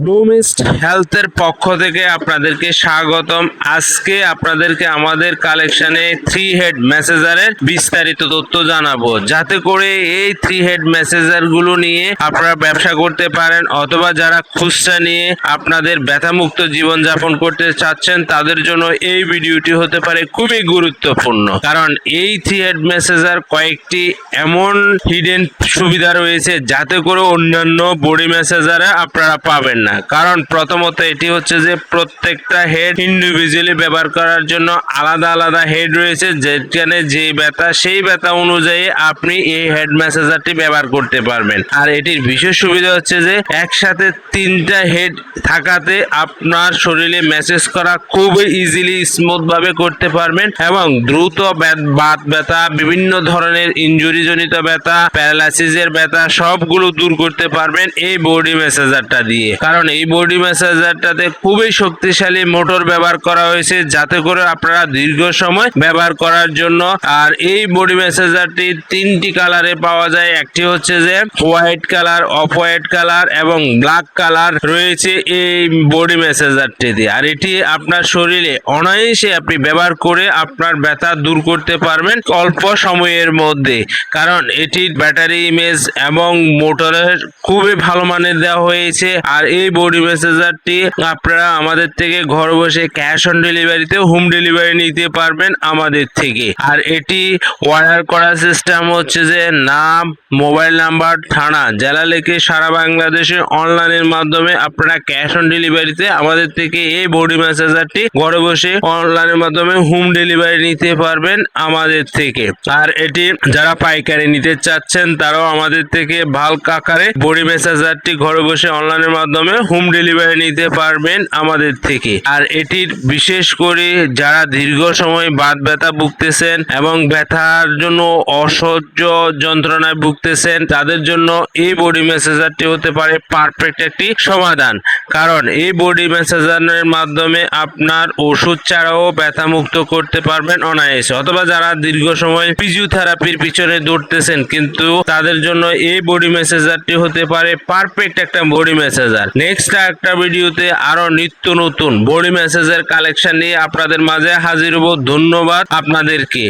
ব্লুমিস্ট হেলথের পক্ষ থেকে আপনাদেরকে স্বাগতম। আজকে আপনাদেরকে আমাদের কালেকশনে 3 হেড মেসেজারের বিস্তারিত তথ্য জানাবো, যাতে করে এই 3 হেড মেসেজার গুলো নিয়ে আপনারা ব্যবসা করতে পারেন, অথবা যারা খুচরা নিয়ে আপনাদের ব্যথামুক্ত জীবনযাপন করতে চাচ্ছেন তাদের জন্য এই ভিডিওটি হতে পারে খুবই গুরুত্বপূর্ণ। কারণ এই 3 হেড মেসেজার কয়েকটি এমন হিডেন সুবিধা রয়েছে যাতে করে অন্যান্য বডি মেসেজারে আপনারা পাবেন না। কারণ প্রথমত এটি হচ্ছে যে প্রত্যেকটা হেড ইন্ডিভিজুয়ালি ব্যবহার করার জন্য আলাদা আলাদা হেড রয়েছে, যেখানে যে ব্যথা সেই ব্যথা অনুযায়ী আপনি এই হেড মেসেজারটি ব্যবহার করতে পারবেন। আর এটির বিশেষ সুবিধা হচ্ছে যে একসাথে 3টা হেড থাকাতে আপনার শরীরে মেসেজ করা খুবই ইজিলি স্মুথ ভাবে করতে পারবেন এবং দ্রুত বাত ব্যথা, বিভিন্ন ধরনের ইনজুরি জনিত ব্যথা, প্যারালাইসিসের ব্যথা সবগুলো দূর করতে পারবেন এই বডি মেসেজারটা দিয়ে। কারণ এই বডি মেসেজারটাতে খুবই শক্তিশালী মোটর ব্যবহার করা হয়েছে, যাতে করে আপনারা দীর্ঘ সময় ব্যবহার করার জন্য। আর এই বডি মেসেজারটি 3টি কালারে পাওয়া যায়। একটি হচ্ছে যে white colour, off white colour এবং ব্ল্যাক কালার রয়েছে এই বডি মেসেজারটিতে। আর এটি আপনার শরীরে অনায়াসে আপনি ব্যবহার করে আপনার ব্যথা দূর করতে পারবেন অল্প সময়ের মধ্যে। কারণ এটির ব্যাটারি ইমেজ এবং মোটরের খুবই ভালো মানের দেওয়া হয়েছে। আর এই বডি মেসেজারটি আপনারা আমাদের থেকে ঘর বসে ক্যাশ অন ডেলিভারিতে হোম ডেলিভারি নিতে পারবেন আমাদের থেকে। আর এটি অর্ডার করার সিস্টেম হচ্ছে যে নাম, মোবাইল নাম্বার, থানা, জেলা লিখে সারা বাংলাদেশে অনলাইনের মাধ্যমে আপনারা ক্যাশ অন ডেলিভারিতে আমাদের থেকে এই বডি মেসেজারটি ঘরে বসে অনলাইনের মাধ্যমে হোম ডেলিভারি নিতে পারবেন আমাদের থেকে। আর এটি যারা পাইকারি নিতে চাচ্ছেন তারাও আমাদের থেকে বাল্ক আকারে বডি মেসেজারটি ঘরে বসে অনলাইনের মাধ্যমে হোম ডেলিভারি নিতে পারবেন আমাদের থেকে। আর এটির বিশেষ করে যারা দীর্ঘ সময় বাত ব্যথা ভুগতেছেন এবং ব্যথার জন্য অসহ্য যন্ত্রণায় ভুগতেছেন তাদের জন্য এই বডি মেসেজারটি হতে পারে পারফেক্ট একটি সমাধান। কারণ এই বডি মেসেজারের মাধ্যমে আপনার ওষুধ ছাড়াও ব্যথা মুক্ত করতে পারবেন অনায়াসে। অথবা যারা দীর্ঘ সময় ফিজিওথেরাপির পিছনে দৌড়তেছেন, কিন্তু তাদের জন্য এই বডি মেসেজারটি হতে পারে পারফেক্ট একটা বডি মেসেজার। নেক্সট একটা ভিডিওতে আরো নিত্য নতুন বডি মেসেজের কালেকশন নিয়ে আপনাদের মাঝে হাজির হব। ধন্যবাদ আপনাদেরকে।